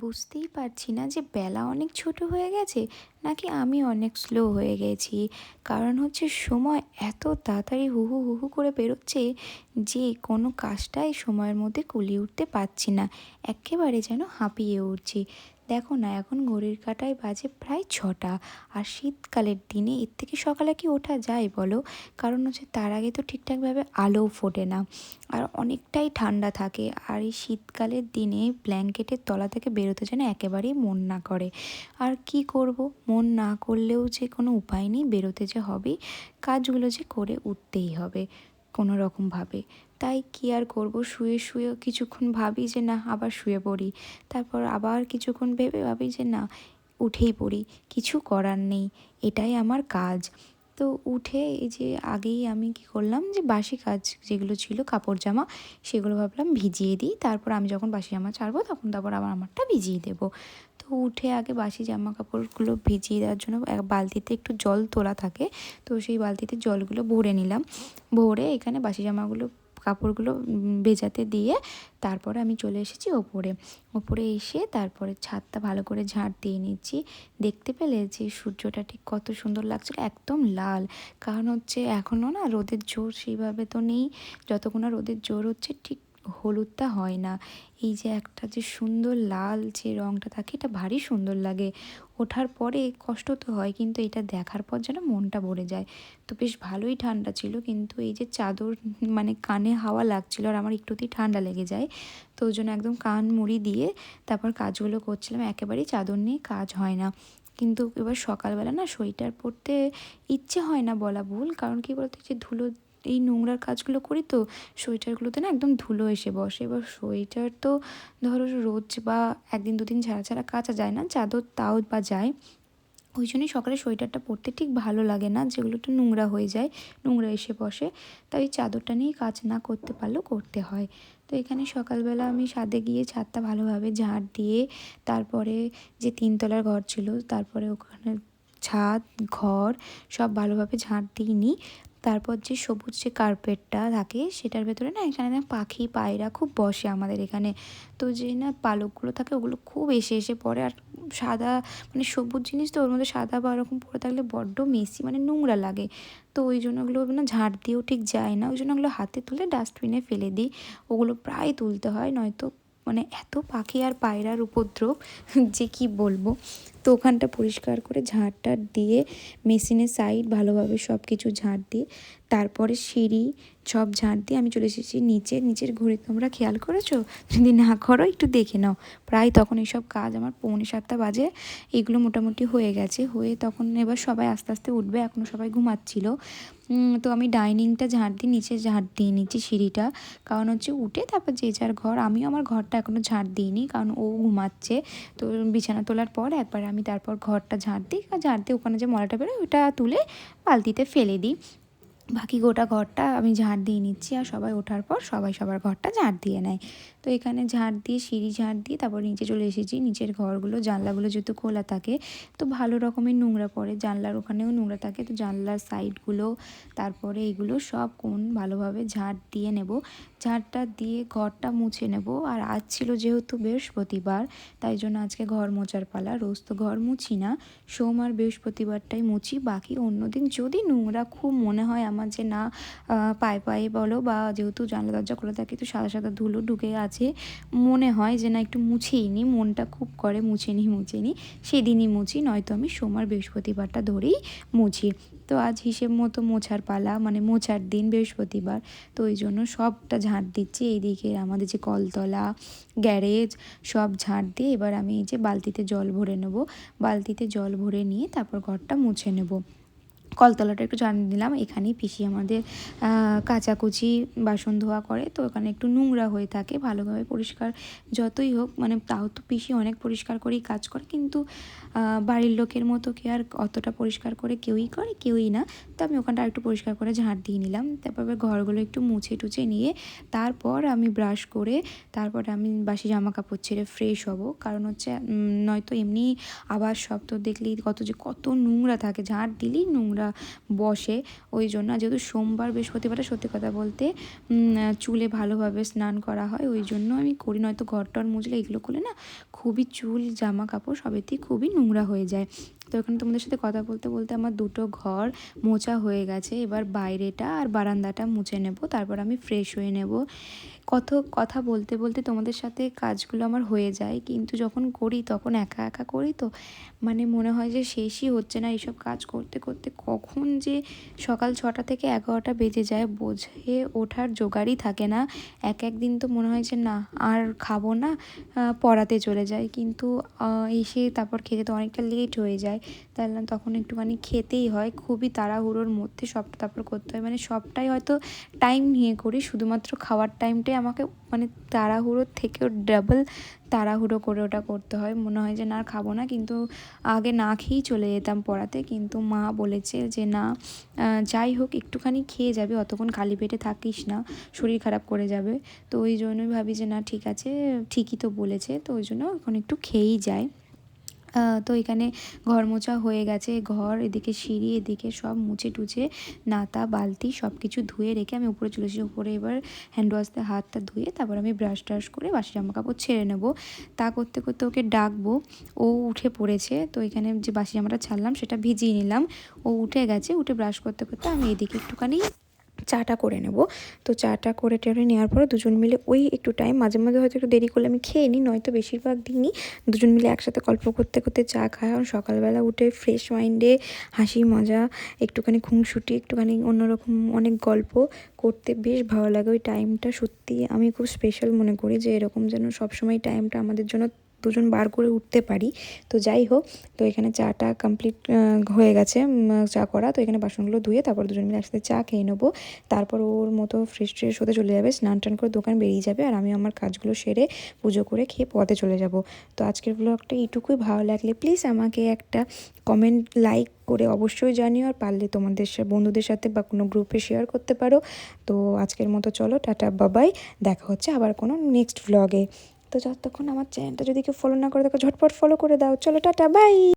বুঝতেই পারছি না যে বেলা অনেক ছোট হয়ে গেছে নাকি আমি অনেক স্লো হয়ে গেছি। কারণ হচ্ছে সময় এত তাড়াতাড়ি হু হু হু হু করে বেরোচ্ছে যে কোনো কাজটাই সময়ের মধ্যে কুলিয়ে উঠতে পারছি না। এক্কেবারে যেন হাঁপিয়ে উঠছি। দেখো না, এখন ঘড়ির কাঁটায় বাজে প্রায় ৬টা। আর শীতকালের দিনে এর থেকে সকালে কি ওঠা যায় বলো? কারণ হচ্ছে তার আগে তো ঠিকঠাকভাবে আলোও ফোটে না। আর অনেকটাই ঠান্ডা থাকে। আর এই শীতকালের দিনে ব্ল্যাঙ্কেটের তলা থেকে বেরোতে যেন একেবারেই মন না করে। আর কি করব, মন না করলেও যে কোনো উপায় নেই, বেরোতে যে হবেই, কাজগুলো যে করে উঠতেই হবে কোনো রকমভাবে। তাই কি আর করব, শুয়ে শুয়ে কিছুক্ষণ ভাবি যে না আবার শুয়ে পড়ি, তারপর আবার কিছুক্ষণ ভেবে ভাবি যে না উঠেই পড়ি, কিছু করার নেই, এটাই আমার কাজ। তো উঠে এই যে আগেই আমি কি করলাম যে বাসি কাজ যেগুলো ছিল কাপড় জামা, সেগুলো ভাবলাম ভিজিয়ে দিই, তারপর আমি যখন বাসি জামা ছাড়বো তখন তারপর আবার আমারটা ভিজিয়ে দেবো। তো উঠে আগে বাসি জামা কাপড়গুলো ভিজিয়ে দেওয়ার জন্য এক বালতিতে একটু জল তোলা থাকে, তো সেই বালতিতে জলগুলো ভরে নিলাম। ভরে এখানে বাসি জামাগুলো কাপড়গুলো ভেজাতে দিয়ে তারপরে আমি চলে এসেছি ওপরে। ওপরে এসে তারপরে ছাদটা ভালো করে ঝাঁট দিয়ে নিচ্ছি। দেখতে পেলে যে সূর্যটা ঠিক কত সুন্দর লাগছিল, একদম লাল। কারণ হচ্ছে এখনও না রোদের জোর সেইভাবে তো নেই, যতক্ষণ না রোদের জোর হচ্ছে ঠিক হলুদটা হয় না। এই যে একটা যে সুন্দর লাল যে রঙটা থাকে, এটা ভারী সুন্দর লাগে। ওঠার পরে কষ্ট তো হয়, কিন্তু এটা দেখার পর যেন মনটা ভরে যায়। তো বেশ ভালোই ঠান্ডা ছিল, কিন্তু এই যে চাদর মানে কানে হাওয়া লাগছিল আর আমার একটুতেই ঠান্ডা লেগে যায়। তো ওই জন্য একদম কান মুড়ি দিয়ে তারপর কাজগুলো করছিলাম, একেবারেই চাদর নিয়ে কাজ হয় না। কিন্তু এবার সকালবেলা না সোয়েটার পরতে ইচ্ছে হয় না বলা ভুল, কারণ কী বলতো, যে ধুলো, এই নোংরার কাজগুলো করি তো সোয়েটারগুলোতে না একদম ধুলো এসে বসে। এবার সোয়েটার তো ধরো রোজ বা একদিন দুদিন ছাড়া ছাড়া কাচা যায় না, চাদর তাও বা যায়। ওই জন্যই সকালে সোয়েটারটা পরতে ঠিক ভালো লাগে না, যেগুলো একটু নোংরা হয়ে যায়, নোংরা এসে বসে। তাই ওই চাদরটা নিয়েই কাজ না করতে পারলেও করতে হয়। তো এখানে সকালবেলা আমি ছাদে গিয়ে ছাদটা ভালোভাবে ঝাঁট দিয়ে তারপরে যে তিনতলার ঘর ছিল, তারপরে ওখানে ছাদ ঘর সব ভালোভাবে ঝাঁট দিয়ে নিই। তারপর যে সবুজ যে কার্পেটটা থাকে সেটার ভেতরে না এখানে না পাখি পায়রা খুব বসে আমাদের এখানে। তো যে না পালকগুলো থাকে ওগুলো খুব এসে এসে পড়ে। আর সাদা মানে সবুজ জিনিস তো ওর মধ্যে সাদা বা ওরকম পড়ে থাকলে বড্ড মেসি মানে নোংরা লাগে। তো ওই জন্য ওগুলো না ঝাঁট দিয়েও ঠিক যায় না, ওই জন্য ওগুলো হাতে তুলে ডাস্টবিনে ফেলে দিই। ওগুলো প্রায় তুলতে হয়, নয়তো মানে এত পাখি আর পায়রার উপদ্রব যে কি বলবো। তো ওখানটা পরিষ্কার করে ঝাঁট টাট দিয়ে মেশিনের সাইড ভালোভাবে সব কিছু ঝাঁট দিয়ে তারপরে সিঁড়ি সব ঝাঁট দিয়ে আমি চলে এসেছি নিচে। নিচের ঘড়ি তোমরা খেয়াল করেছো? যদি না করো একটু দেখে নাও। প্রায় তখন এইসব কাজ আমার 6:45 বাজে, এগুলো মোটামুটি হয়ে গেছে। হয়ে তখন এবার সবাই আস্তে আস্তে উঠবে, এখনও সবাই ঘুমাচ্ছিল। তো আমি ডাইনিংটা ঝাঁট দিয়ে নিচে ঝাঁট দিয়ে নিচ্ছি সিঁড়িটা, কারণ হচ্ছে উঠে তারপর যে যার ঘর। আমিও আমার ঘরটা এখনও ঝাঁট দিইনি, কারণ ও ঘুমাচ্ছে। তো বিছানা তোলার পর একবার আমি তারপর ঘরটা ঝাঁট দিই, আর ঝাঁট দিয়ে ওখানে যে ময়লাটা বেরোয় ওটা তুলে বালতিতে ফেলে দিই। বাকি গোটা ঘরটা আমি ঝাঁট দিয়ে নিচ্ছি, আর সবাই ওঠার পর সবাই সবার ঘরটা ঝাঁট দিয়ে নেয়। তো এখানে ঝাঁট দিয়ে সিঁড়ি ঝাঁট দিয়ে তারপর নিচে চলে এসেছি। নিচের ঘরগুলো জানলাগুলো যেহেতু খোলা থাকে তো ভালো রকমের নোংরা পড়ে, জানলার ওখানেও নোংরা থাকে, তো জানলার সাইডগুলো তারপরে এগুলো সব কোণ ভালোভাবে ঝাঁট দিয়ে নেব। ঝাঁটটা দিয়ে ঘরটা মুছে নেব। আর আজ ছিল যেহেতু বৃহস্পতিবার, তাই জন্য আজকে ঘর মোছার পালা। রোজ তো ঘর মুছি না, সোম আর বৃহস্পতিবারটাই মুছি। বাকি অন্য দিন যদি নোংরা খুব মনে হয় আমার যে না পায়ে পায়ে বলো বা যেহেতু জানলা দরজা খোলা থাকে তো সাদা সাদা ধুলো ঢুকে আছে, মনে হয় যে না একটু মুছেই নিই, মনটা খুব করে মুছে নিই, সেদিনই মুছি। নয়তো আমি সোম আর বৃহস্পতিবারটা ধরেই মুছি। তো আজ হিসেব মতো মোছার পালা, মানে মোছার দিন বৃহস্পতিবার, তো ওই জন্য সবটা ঝাঁট দিচ্ছি। এইদিকে আমাদের যে কলতলা গ্যারেজ সব ঝাঁট দিয়ে এবার আমি এই যে বালতিতে জল ভরে নেব। বালতিতে জল ভরে নিয়ে তারপর ঘরটা মুছে নেব। কলতলাটা একটু জানিয়ে দিলাম, এখানেই পিসি আমাদের কাচাকুচি বাসন ধোয়া করে, তো ওখানে একটু নোংরা হয়ে থাকে। ভালোভাবে পরিষ্কার যতই হোক, মানে তাও তো পিসি অনেক পরিষ্কার করেই কাজ করে, কিন্তু বাড়ির লোকের মতো কি আর অতটা পরিষ্কার করে কেউই না। তো আমি ওখানটা একটু পরিষ্কার করে ঝাঁট দিয়ে নিলাম। তারপরে ঘরগুলো একটু মুছে টুছে নিয়ে তারপর আমি ব্রাশ করে তারপরে আমি বাসি জামা কাপড় ছেড়ে ফ্রেশ হব। কারণ হচ্ছে নয়তো এমনি আবার সব তো দেখলেই কত নোংরা থাকে, ঝাঁট দিলেই নোংরা বসে। ওই জন্য যেহেতু সোমবার বৃহস্পতিবারে সত্যি কথা বলতে চুলে ভালোভাবে স্নান করা হয়, ওই জন্য আমি করি। নয়তো ঘর টর মুছলে এগুলো করলে না খুব খুবই চুল জামা কাপড় সবেতেই খুবই নোংরা হয়ে যায়। তো এখানে তোমাদের সাথে কথা বলতে বলতে আমার দুটো ঘর মোছা হয়ে গেছে। এবার বাইরেটা আর বারান্দাটা মুছে নেব, তারপর আমি ফ্রেশ হয়ে নেব। কত কথা বলতে বলতে তোমাদের সাথে কাজগুলো আমার হয়ে যায়, কিন্তু যখন করি তখন একা একা করি, তো মানে মনে হয় যে শেষই হচ্ছে না। এইসব কাজ করতে করতে কখন যে সকাল 6টা থেকে 11টা বেজে যায় বোঝে ওঠার জোগাড়ই থাকে না। এক দিন তো মনে হয় যে না আর খাবো না, পড়াতে চলে যায়, কিন্তু এসে তারপর খেতে তো অনেকটা লেট হয়ে যায়। তাহলে তখন একটুখানি খেতেই হয়, খুবই তাড়াহুড়োর মধ্যে সবটা তারপর করতে হয়। মানে সবটাই হয়তো টাইম নিয়ে করি, শুধুমাত্র খাওয়ার টাইমটাই আমাকে মানে তাড়াহুড়োর থেকেও ডাবল তাড়াহুড়ো করে ওটা করতে হয়। মনে হয় যে না আর খাবো না, কিন্তু আগে না খেয়েই চলে যেতাম পড়াতে, কিন্তু মা বলেছে যে না যাই হোক একটুখানি খেয়ে যাবে, অতক্ষণ খালি পেটে থাকিস না, শরীর খারাপ করে যাবে। তো ওই জন্যই ভাবি যে না ঠিক আছে, ঠিকই তো বলেছে, তো ওই জন্য এখন একটু খেয়েই যায়। তো এখানে ঘর মোছা হয়ে গেছে, ঘর এদিকে সিঁড়ি এদিকে সব মুছে টুছে নাতা বালতি সব কিছু ধুয়ে রেখে আমি উপরে চলে এসেছি। উপরে এবার হ্যান্ড ওয়াশ দিয়ে হাতটা ধুয়ে তারপর আমি ব্রাশ ট্রাশ করে বাসি জামা কাপড় ছেড়ে নেব। তা করতে করতে ওকে ডাকবো, ও উঠে পড়েছে। তো এখানে যে বাসি জামাটা ছাড়লাম সেটা ভিজিয়ে নিলাম, ও উঠে গেছে। উঠে ব্রাশ করতে করতে আমি এদিকে একটুখানি চাটা করে নেব। তো চাটা করে টেরে নেওয়ার পরে দুজন মিলে ওই একটু টাইম মাঝে মাঝে হয়তো একটু দেরি করলে আমি খেয়ে নিই, নয়তো বেশিরভাগ দিনই দুজন মিলে একসাথে গল্প করতে করতে চা খাই। কারণ সকালবেলা উঠে ফ্রেশ মাইন্ডে হাসি মজা একটুখানি খুনসুটি একটুখানি অন্যরকম অনেক গল্প করতে বেশ ভালো লাগে। ওই টাইমটা সত্যি আমি খুব স্পেশাল মনে করি, যে এরকম যেন সবসময় টাইমটা আমাদের জন্য দুজন বার করে উঠতে পারি। তো যাই হোক, তো এখানে চাটা কমপ্লিট হয়ে গেছে চা করা। তো এখানে বাসনগুলো ধুয়ে তারপর দুজন মিলে একসাথে চা খেয়ে নেবো। তারপর ওর মতো ফ্রেশ ট্রেশ হতে চলে যাবে, স্নান টান করে দোকান বেরিয়ে যাবে, আর আমি আমার কাজগুলো সেরে পুজো করে খেয়ে পথে চলে যাব। তো আজকের ব্লগটা এইটুকুই। ভালো লাগলে প্লিজ আমাকে একটা কমেন্ট লাইক করে অবশ্যই জানিও, আর পারলে তোমাদের বন্ধুদের সাথে বা কোনো গ্রুপে শেয়ার করতে পারো। তো আজকের মতো চলো, টাটা বাবাই, দেখা হচ্ছে আবার কোনো নেক্সট ব্লগে। তো যতক্ষণ আমার চ্যানেলটা যদি কেউ ফলো না করে দেখো ঝটপট ফলো করে দাও। চলো টাটা বাই।